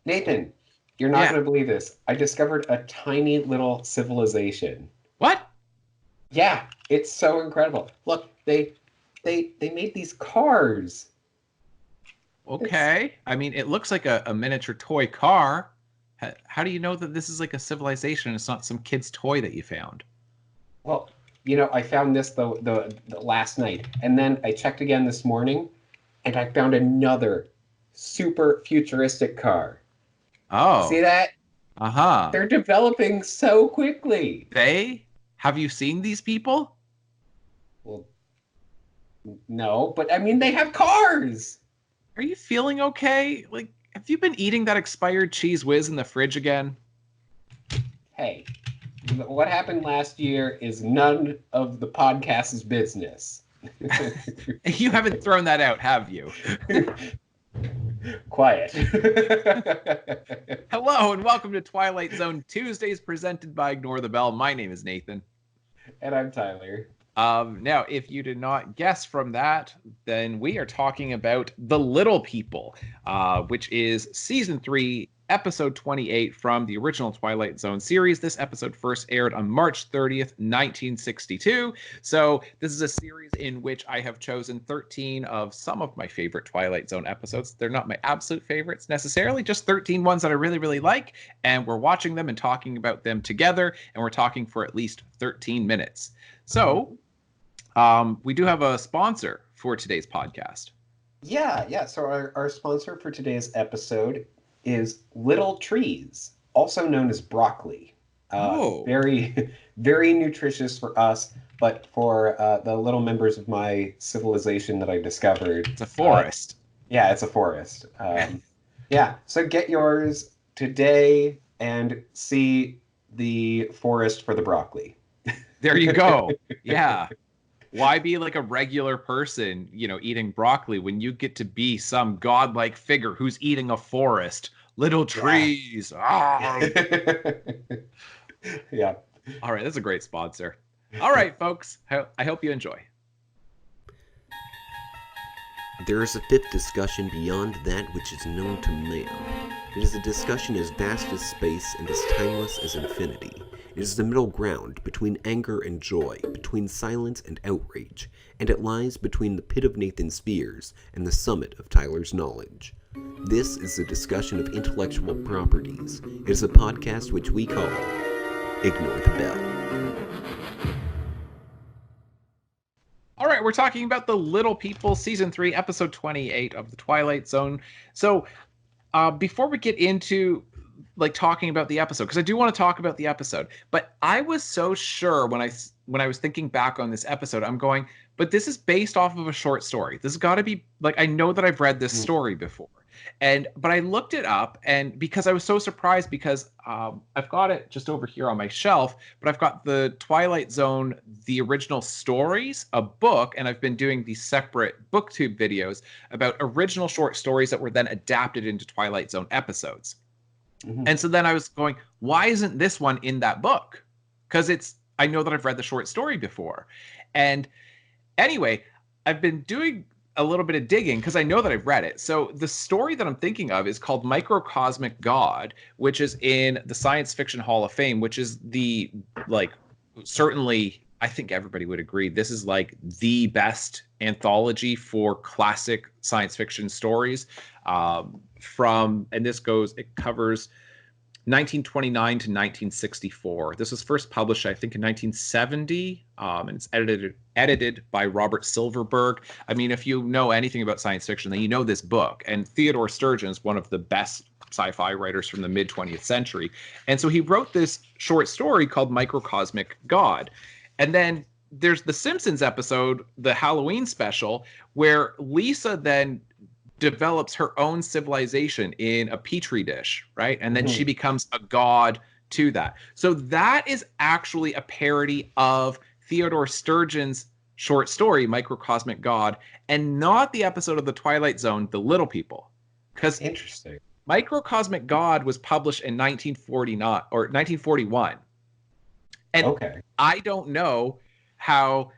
Nathan, you're not Yeah. going to believe this. I discovered a tiny little civilization. What? Yeah, it's so incredible. Look, they made these cars. It's Okay. I mean, it looks like a miniature toy car. How do you know that this is like a civilization? It's not some kid's toy that you found. well, I found this the last night, and then I checked again this morning, and I found another super futuristic car. See Oh. that? Uh-huh. They're developing so quickly. They? Have you seen these people? Well, no, but I mean they have cars. Are you feeling okay? Like, have you been eating that expired cheese whiz in the fridge again? Hey, what happened last year is none of the podcast's business. You haven't thrown that out, have you? Quiet. Hello and welcome to Twilight Zone Tuesdays presented by Ignore the Bell. My name is Nathan. And I'm Tyler. Now, if you did not guess from that, then we are talking about The Little People, which is Season 3, Episode 28 from the original Twilight Zone series. This episode first aired on March 30th, 1962. So this is a series in which I have chosen 13 of some of my favorite Twilight Zone episodes. They're not my absolute favorites necessarily, just 13 ones that I really, really like. And we're watching them and talking about them together. And we're talking for at least 13 minutes. So we do have a sponsor for today's podcast. Yeah. So our sponsor for today's episode is Little Trees, also known as broccoli. Very, very nutritious for us, but for the little members of my civilization that I discovered. It's a forest. Yeah, it's a forest. Yeah, so get yours today and see the forest for the broccoli. There you go. Yeah. Why be like a regular person, eating broccoli when you get to be some godlike figure who's eating a forest? Little trees. Yeah. Yeah. All right, that's a great sponsor. All right, folks. I hope you enjoy. There is a fifth discussion beyond that which is known to man. It is a discussion as vast as space and as timeless as infinity. It is the middle ground between anger and joy, between silence and outrage, and it lies between the pit of Nathan's fears and the summit of Tyler's knowledge. This is a discussion of intellectual properties. It is a podcast which we call Ignore the Bell. All right, we're talking about The Little People, Season 3, Episode 28 of The Twilight Zone. So before we get into talking about the episode, because I do want to talk about the episode, but I was so sure when I was thinking back on this episode, I'm going, but this is based off of a short story. This has got to be, I know that I've read this story before. But I looked it up, and because I was so surprised, because I've got it just over here on my shelf, but I've got the Twilight Zone, the original stories, a book, and I've been doing these separate booktube videos about original short stories that were then adapted into Twilight Zone episodes. Mm-hmm. And so then I was going, why isn't this one in that book? Because I know that I've read the short story before. And anyway, I've been doing a little bit of digging because I know that I've read it. So the story that I'm thinking of is called Microscopic God, which is in the Science Fiction Hall of Fame, which is the, certainly, I think everybody would agree, this is the best anthology for classic science fiction stories. It covers 1929 to 1964. This was first published, I think, in 1970, and it's edited by Robert Silverberg. I mean, if you know anything about science fiction, then you know this book. And Theodore Sturgeon is one of the best sci-fi writers from the mid-20th century. And so he wrote this short story called Microscopic God. And then there's the Simpsons episode, the Halloween special, where Lisa then develops her own civilization in a petri dish, right? And then she becomes a god to that. So that is actually a parody of Theodore Sturgeon's short story, Microscopic God, and not the episode of The Twilight Zone, The Little People. Because interesting. Microscopic God was published in 1949 or 1941. And I don't know how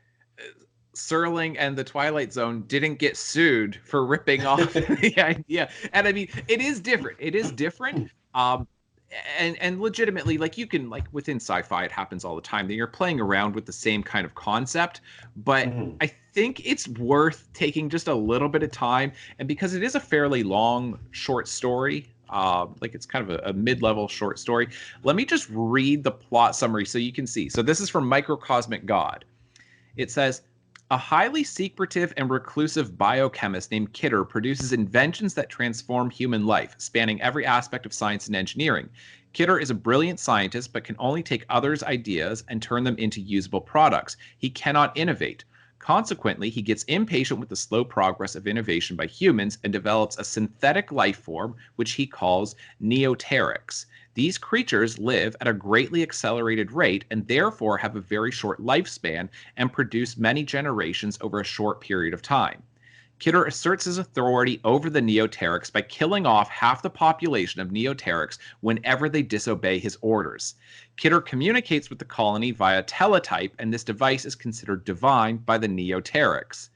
Serling and the Twilight Zone didn't get sued for ripping off the idea. And I mean, it is different. It is different. And legitimately, like, you can, like, within sci-fi, it happens all the time that you're playing around with the same kind of concept. But I think it's worth taking just a little bit of time. And because it is a fairly long short story, like, it's kind of a mid-level short story, let me just read the plot summary so you can see. So this is from Microcosmic God. It says, a highly secretive and reclusive biochemist named Kidder produces inventions that transform human life, spanning every aspect of science and engineering. Kidder is a brilliant scientist, but can only take others' ideas and turn them into usable products. He cannot innovate. Consequently, he gets impatient with the slow progress of innovation by humans and develops a synthetic life form, which he calls neoterics. These creatures live at a greatly accelerated rate and therefore have a very short lifespan and produce many generations over a short period of time. Kidder asserts his authority over the neoterics by killing off half the population of neoterics whenever they disobey his orders. Kidder communicates with the colony via teletype, and this device is considered divine by the neoterics.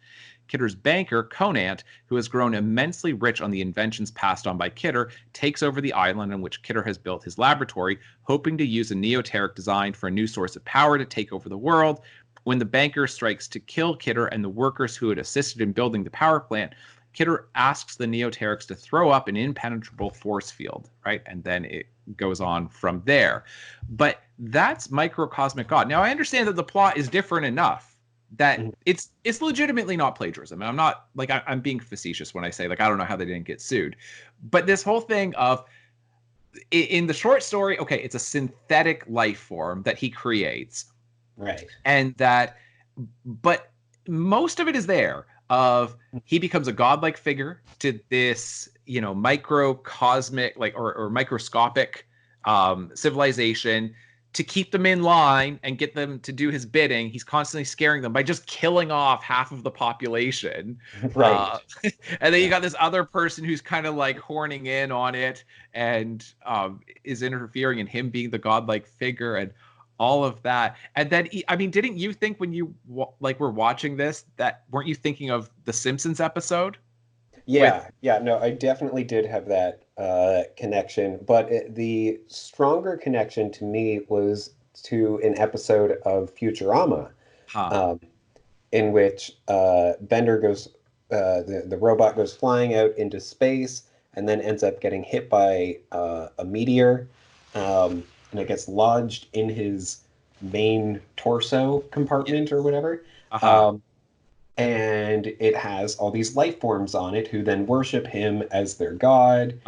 Kidder's banker, Conant, who has grown immensely rich on the inventions passed on by Kidder, takes over the island on which Kidder has built his laboratory, hoping to use a neoteric design for a new source of power to take over the world. When the banker strikes to kill Kidder and the workers who had assisted in building the power plant, Kidder asks the neoterics to throw up an impenetrable force field, right? And then it goes on from there. But that's Microcosmic God. Now, I understand that the plot is different enough that it's legitimately not plagiarism. And I'm not, like, I'm being facetious when I say, like, I don't know how they didn't get sued. But this whole thing of, in the short story, okay, it's a synthetic life form that he creates. Right. And that, but most of it is there of he becomes a godlike figure to this, you know, microcosmic, like, or microscopic civilization, to keep them in line and get them to do his bidding. He's constantly scaring them by just killing off half of the population. Right. And then you got this other person who's kind of like horning in on it and is interfering, in him being the godlike figure and all of that. And then, I mean, didn't you think when you were watching this, that weren't you thinking of the Simpsons episode? Yeah, no, I definitely did have that connection, but the stronger connection to me was to an episode of Futurama, in which Bender goes, the robot goes flying out into space and then ends up getting hit by a meteor, and it gets lodged in his main torso compartment or whatever. And it has all these life forms on it who then worship him as their god.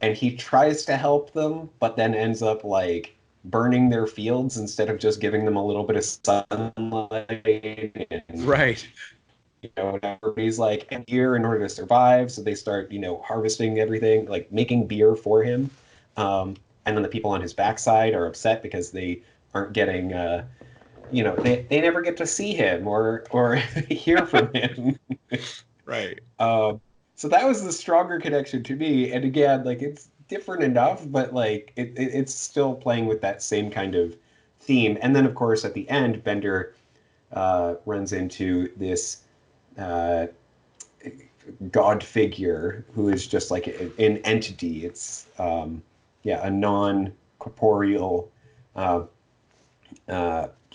And he tries to help them, but then ends up, like, burning their fields instead of just giving them a little bit of sunlight. And, right. You know, whatever. He's like, and beer in order to survive. So they start, you know, harvesting everything, like making beer for him. And then the people on his backside are upset because they aren't getting... you know, they never get to see him or hear from him. Right. So that was the stronger connection to me. And again, like, it's different enough, but like it's still playing with that same kind of theme. And then, of course, at the end, Bender runs into this god figure who is just like an entity. It's a non-corporeal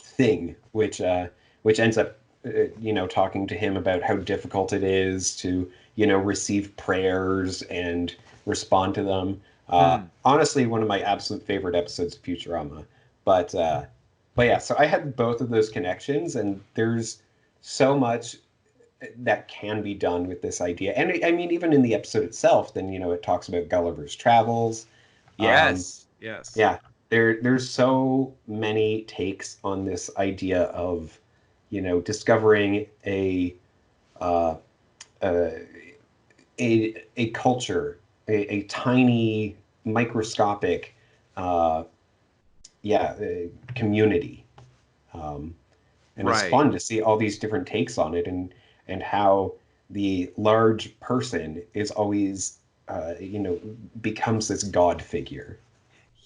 thing, which ends up you know, talking to him about how difficult it is to, you know, receive prayers and respond to them. Honestly, one of my absolute favorite episodes of Futurama. But yeah, so I had both of those connections, and there's so much that can be done with this idea. And I mean, even in the episode itself, then, you know, it talks about Gulliver's travels. Yes. Yeah. There's so many takes on this idea of, you know, discovering a culture, a tiny microscopic, community, and it's fun to see all these different takes on it, and how the large person is always, becomes this god figure.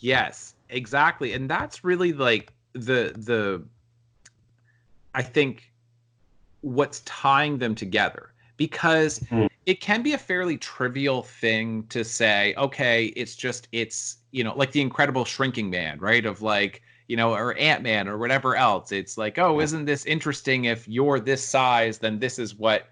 Yes, exactly. And that's really like the I think what's tying them together, because Mhm. it can be a fairly trivial thing to say, okay, it's like the Incredible Shrinking Man, right? Of like, or Ant-Man or whatever else. It's like, oh, Yeah. isn't this interesting? If you're this size, then this is what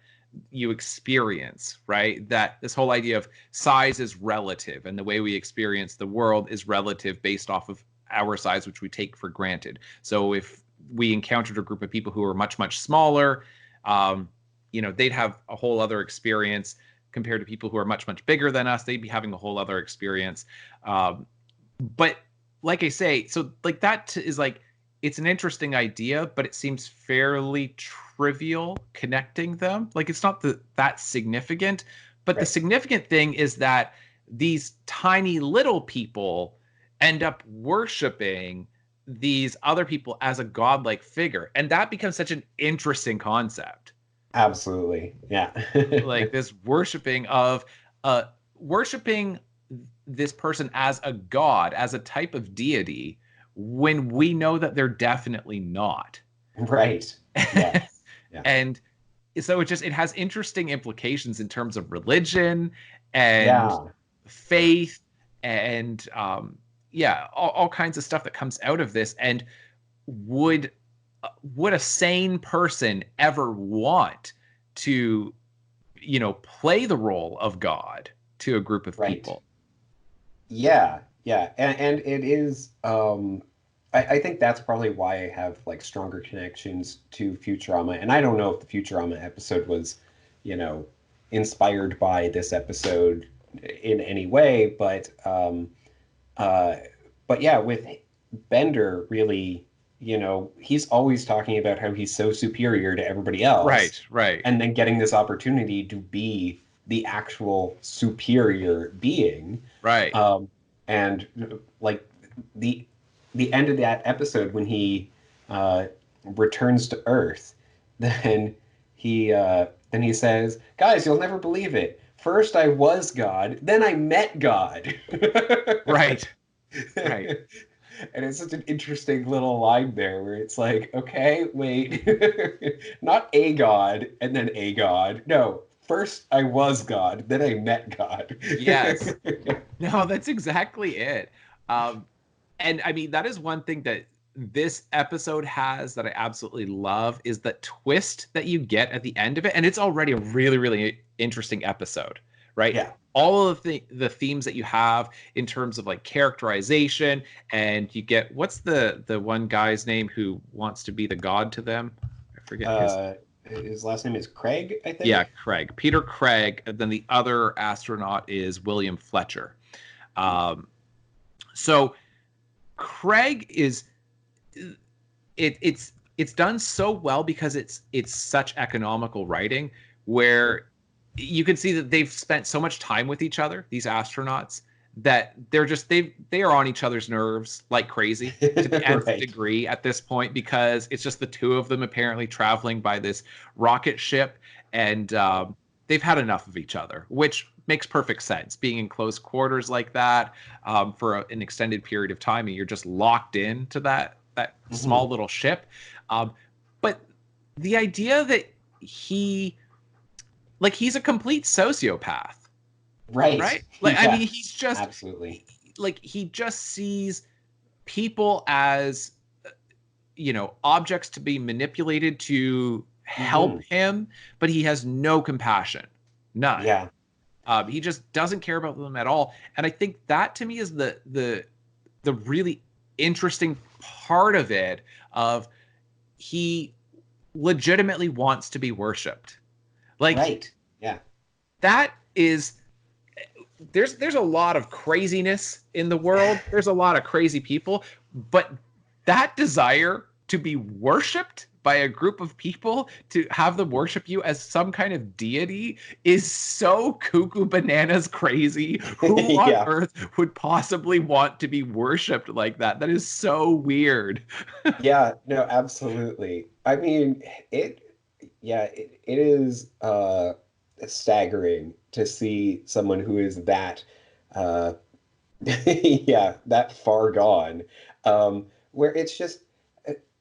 you experience, right? That this whole idea of size is relative, and the way we experience the world is relative based off of our size, which we take for granted. So if we encountered a group of people who are much, much smaller, they'd have a whole other experience compared to people who are much, much bigger than us. They'd be having a whole other experience. But like I say, so like that is like, it's an interesting idea, but it seems fairly trivial connecting them. Like it's not that significant, but the significant thing is that these tiny little people end up worshiping these other people as a godlike figure. And that becomes such an interesting concept. Absolutely. Yeah. Like this worshiping this person as a god, as a type of deity, when we know that they're definitely not. Right. Yes. Yeah. And so it has interesting implications in terms of religion and Yeah. faith and all kinds of stuff that comes out of this. And would a sane person ever want to play the role of God to a group of people? Yeah, and it is. I think that's probably why I have like stronger connections to Futurama, and I don't know if the Futurama episode was, inspired by this episode in any way, but yeah, with Bender, really, he's always talking about how he's so superior to everybody else, Right. and then getting this opportunity to be the actual superior being. Right. And like the end of that episode when he returns to Earth, then he says, "Guys, you'll never believe it. First I was God, then I met God." Right. And it's such an interesting little line there where it's like, okay, wait, not a God and then a God. No, first I was God, then I met God. Yes. No, that's exactly it. And I mean, that is one thing that this episode has that I absolutely love, is the twist that you get at the end of it. And it's already a really, really interesting episode, right? Yeah. All of the themes that you have in terms of like characterization, and you get, what's the one guy's name who wants to be the god to them? I forget his last name is Craig, I think. Yeah, Craig. Peter Craig. And then the other astronaut is William Fletcher. So Craig is it's done so well because it's such economical writing, where you can see that they've spent so much time with each other, these astronauts, that they are on each other's nerves like crazy to the nth degree at this point, because it's just the two of them apparently traveling by this rocket ship, and they've had enough of each other, which makes perfect sense. Being in close quarters like that for an extended period of time, and you're just locked into that small little ship. But the idea that he's a complete sociopath. Right. Like, yeah, I mean, he's just absolutely, like, he just sees people as, objects to be manipulated to help him, but he has no compassion. None. Yeah. He just doesn't care about them at all. And I think that to me is the really interesting part of it, of he legitimately wants to be worshipped. Like, right. Yeah. That is, there's a lot of craziness in the world. There's a lot of crazy people, but that desire to be worshipped by a group of people, to have them worship you as some kind of deity, is so cuckoo bananas crazy. Who on earth would possibly want to be worshipped like that? That is so weird. Yeah, no, absolutely. I mean, it is staggering to see someone who is that that far gone, where it's just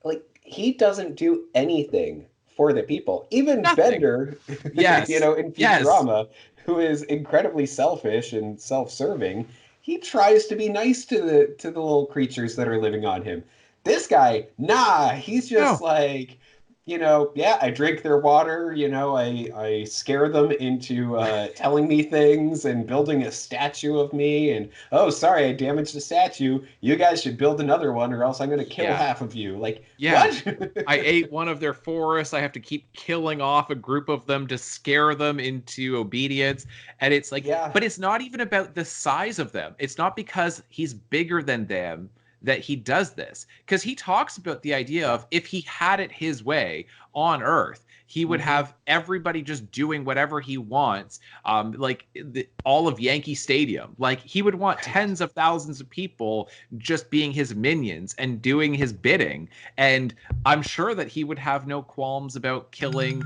like, he doesn't do anything for the people. Even Nothing. Bender, Yes. In Futurama, who is incredibly selfish and self-serving, he tries to be nice to the little creatures that are living on him. This guy, nah, he's just No. like, yeah, I drink their water, I scare them into telling me things and building a statue of me. And, oh, sorry, I damaged the statue. You guys should build another one or else I'm going to kill half of you. Like, what? I ate one of their forests. I have to keep killing off a group of them to scare them into obedience. And it's like, but it's not even about the size of them. It's not because he's bigger than them that he does this, because he talks about the idea of if he had it his way on Earth, he would have everybody just doing whatever he wants, all of Yankee Stadium. Like, he would want tens of thousands of people just being his minions and doing his bidding. And I'm sure that he would have no qualms about killing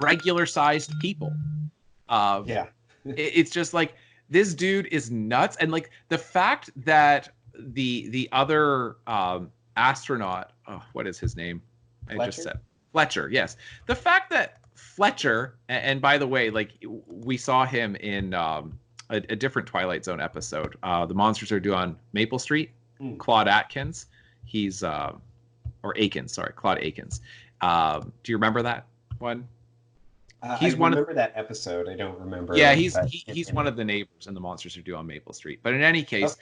regular-sized people. It's just like, this dude is nuts. And like the fact that the other astronaut, what is his name? Fletcher? I just said Fletcher. Yes, the fact that Fletcher, and by the way, like, we saw him in a different Twilight Zone episode. The Monsters Are Due on Maple Street. Claude Atkins. He's or Akins. Sorry, Claude Akins. Do you remember that one? He's one. I remember that episode. I don't remember. Yeah, he's one of the neighbors in The Monsters Are Due on Maple Street. But in any case.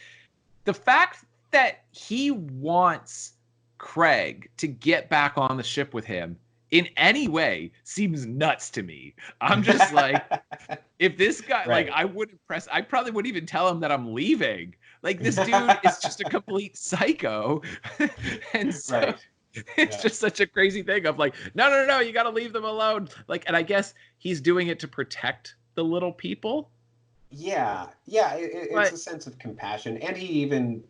The fact that he wants Craig to get back on the ship with him in any way seems nuts to me. I'm just like, if this guy, like, I probably wouldn't even tell him that I'm leaving. Like, this dude is just a complete psycho. And so it's just such a crazy thing of like, no, you got to leave them alone. Like, and I guess he's doing it to protect the little people. It's a sense of compassion, and he even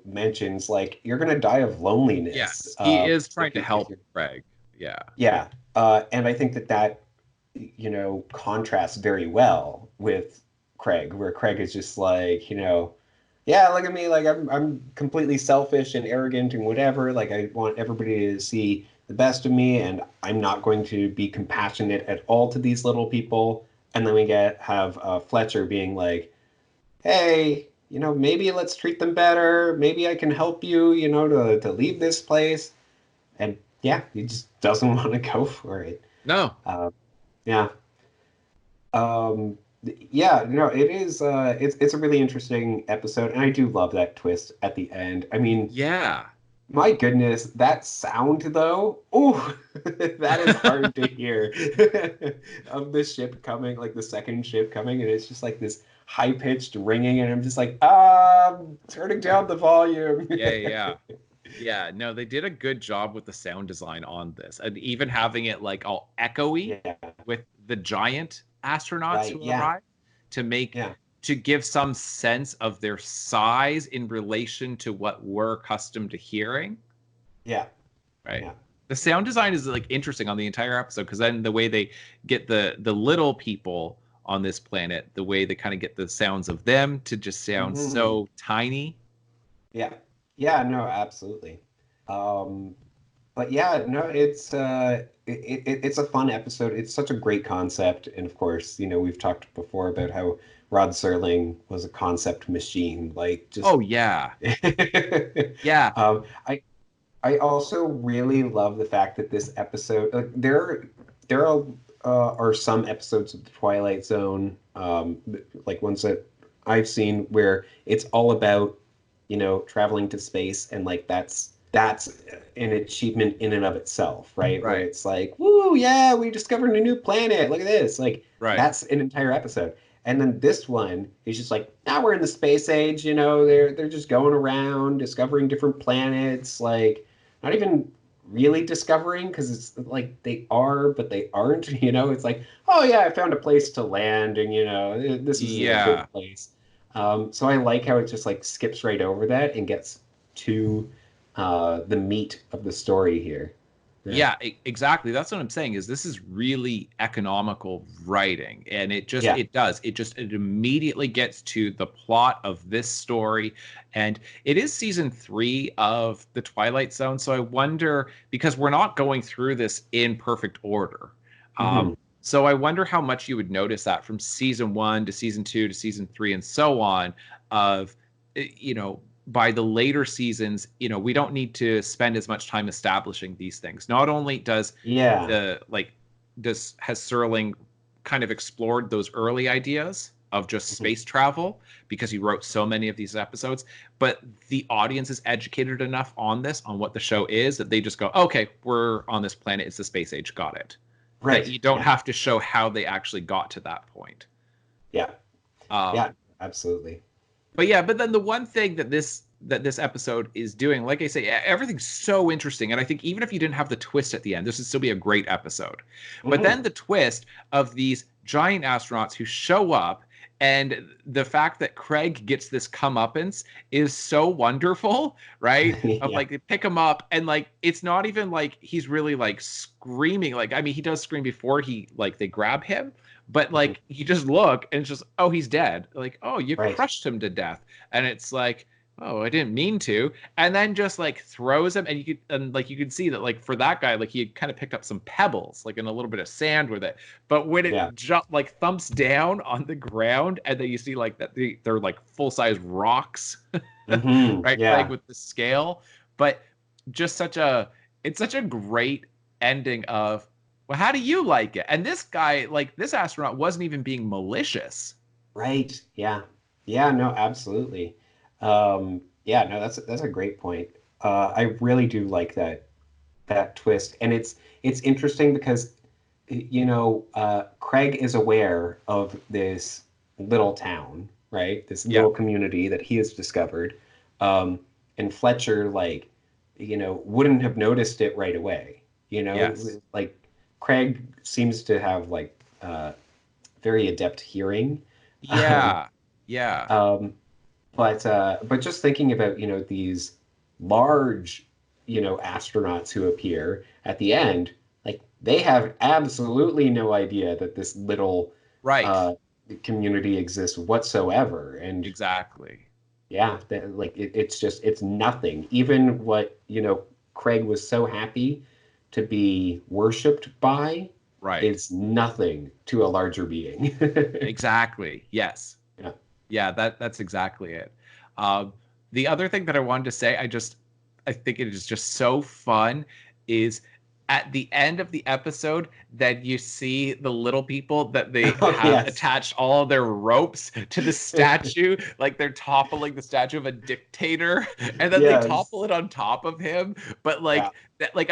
mentions like you're gonna die of loneliness. Yes, he is trying to help Craig. And I think that contrasts very well with Craig, where Craig is just like, look at me, like I'm completely selfish and arrogant and whatever, like I want everybody to see the best of me, and I'm not going to be compassionate at all to these little people. And then we have Fletcher being like, hey, maybe let's treat them better. Maybe I can help you, to leave this place. And he just doesn't want to go for it. No. It is. It's a really interesting episode, and I do love that twist at the end. I mean, my goodness, that sound though, that is hard to hear. Of the ship coming, like the second ship coming, and it's just like this high-pitched ringing, and I'm just like, turning down the volume. Yeah, no, they did a good job with the sound design on this, and even having it like all echoey with the giant astronauts who arrive to make to give some sense of their size in relation to what we're accustomed to hearing. The sound design is like interesting on the entire episode, because then the way they get the little people on this planet, the way they kind of get the sounds of them to just sound so tiny. No, absolutely. But it's it's a fun episode. It's such a great concept, and of course, we've talked before about how Rod Serling was a concept machine. Like, just I also really love the fact that this episode, there are some episodes of the Twilight Zone, like ones that I've seen, where it's all about traveling to space, and like that's an achievement in and of itself, right? Where it's like, woo, yeah, we discovered a new planet. Look at this, like that's an entire episode. And then this one is just like, now we're in the space age, they're just going around discovering different planets, like not even really discovering, because it's like they are, but they aren't, it's like, oh yeah, I found a place to land, and this is a good place. So I like how it just like skips right over that and gets to the meat of the story here. Yeah, exactly. That's what I'm saying is this is really economical writing. And it immediately gets to the plot of this story. And it is season 3 of the Twilight Zone. So I wonder, because we're not going through this in perfect order. So I wonder how much you would notice that from season 1 to season 2 to season 3 and so on of, by the later seasons, we don't need to spend as much time establishing these things. Not only has Serling kind of explored those early ideas of just space travel because he wrote so many of these episodes, but the audience is educated enough on what the show is, that they just go, okay, we're on this planet. It's the space age. Got it. Right. That you don't have to show how they actually got to that point. Yeah. Absolutely. But then the one thing that this episode is doing, like I say, everything's so interesting. And I think even if you didn't have the twist at the end, this would still be a great episode. But then the twist of these giant astronauts who show up, and the fact that Craig gets this comeuppance is so wonderful, right? Of like, they pick him up, and like, it's not even like he's really like screaming. Like, I mean, he does scream before they grab him. But like, you just look and it's just, oh, he's dead. Like, oh, you crushed him to death. And it's like, oh, I didn't mean to. And then just like throws him, and you could see that like for that guy, like he had kind of picked up some pebbles, like in a little bit of sand with it. But when it thumps down on the ground, and then you see like that they're like full size rocks, right? Yeah. Like with the scale. But just it's such a great ending of, well, how do you like it? And this guy, like this astronaut, wasn't even being malicious. Right. Yeah. Yeah. No. Absolutely. That's a great point. I really do like that twist, and it's interesting because Craig is aware of this little town, right? This little community that he has discovered, and Fletcher wouldn't have noticed it right away. Like. Craig seems to have very adept hearing. Yeah. But just thinking about, these large, astronauts who appear at the end, like they have absolutely no idea that this little community exists whatsoever. And exactly. Yeah, it's nothing. Even what, Craig was so happy to be worshipped by is nothing to a larger being. Exactly. Yes. Yeah, that's exactly it. The other thing that I wanted to say, I think it is just so fun, is at the end of the episode that you see the little people that they have attached all of their ropes to the statue, like they're toppling the statue of a dictator, and then they topple it on top of him. But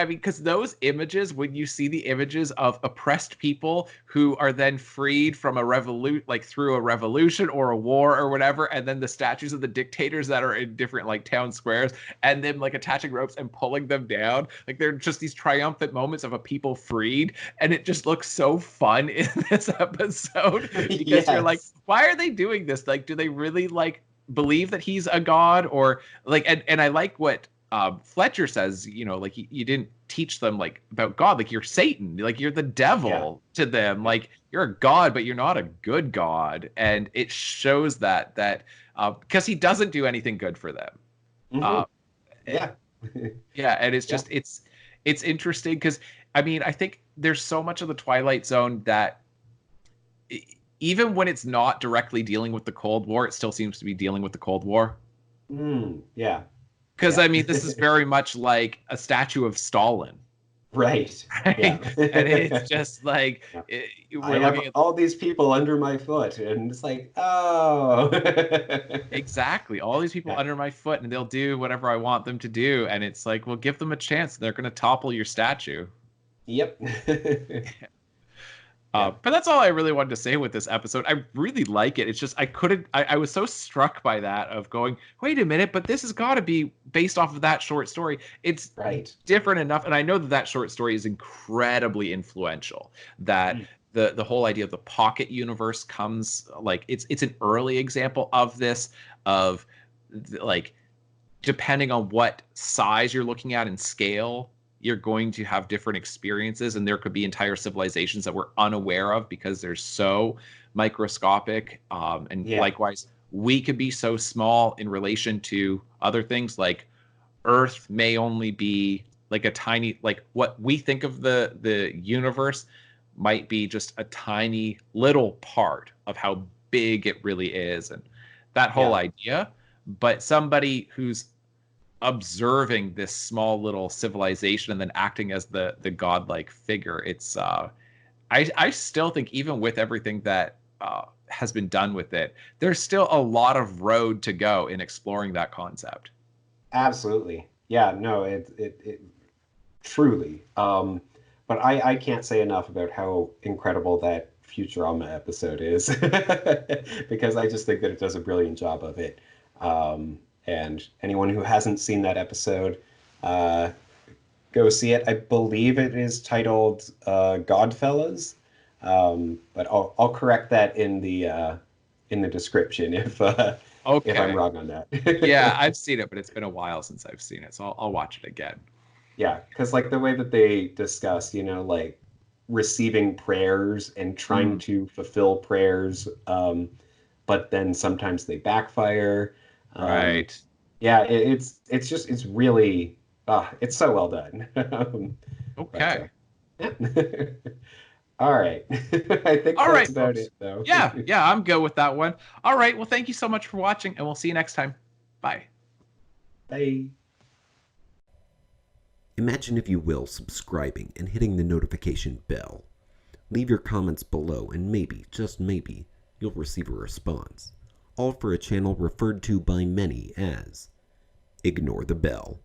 because those images, when you see the images of oppressed people who are then freed from through a revolution or a war or whatever, and then the statues of the dictators that are in different town squares, and them attaching ropes and pulling them down, they're just these triumphant moments of a people freed, and it just looks so fun in this episode because you're like, why are they doing this? Do they really believe that he's a god? Or and I like what Fletcher says, you didn't teach them about God, you're Satan, you're the devil to them, you're a god, but you're not a good god. And it shows that because he doesn't do anything good for them. And it's just it's interesting because I think there's so much of the Twilight Zone that even when it's not directly dealing with the Cold War, it still seems to be dealing with the Cold War. Because this is very much like a statue of Stalin. Right. Yeah. And it's just I have all these people under my foot, and it's oh. Exactly. All these people under my foot, and they'll do whatever I want them to do. And it's well, give them a chance. They're going to topple your statue. Yep. But that's all I really wanted to say with this episode. I really like it. It's just I was so struck by that of going, wait a minute, but this has got to be based off of that short story. It's different enough. And I know that short story is incredibly influential, that the whole idea of the pocket universe comes it's an early example of this, of depending on what size you're looking at and scale, you're going to have different experiences, and there could be entire civilizations that we're unaware of because they're so microscopic. And likewise, we could be so small in relation to other things. Like Earth may only be like a tiny, like what we think of the universe might be just a tiny little part of how big it really is, and that whole idea. But somebody who's observing this small little civilization and then acting as the godlike figure, it's I still think, even with everything that has been done with it, there's still a lot of road to go in exploring that concept. Absolutely. Yeah, no, it truly. But I can't say enough about how incredible that Futurama episode is, because I just think that it does a brilliant job of it. And anyone who hasn't seen that episode, go see it. I believe it is titled Godfellas, but I'll correct that in the description if I'm wrong on that. Yeah, I've seen it, but it's been a while since I've seen it, so I'll watch it again. Yeah, because like the way that they discuss, like receiving prayers and trying to fulfill prayers, but then sometimes they backfire. Right. Yeah, it's really it's so well done. Okay. All right. I think that's about it, though. Yeah, I'm good with that one. All right. Well, thank you so much for watching, and we'll see you next time. Bye. Bye. Imagine, if you will, subscribing and hitting the notification bell. Leave your comments below, and maybe, just maybe, you'll receive a response. All for a channel referred to by many as Ignore the Bell.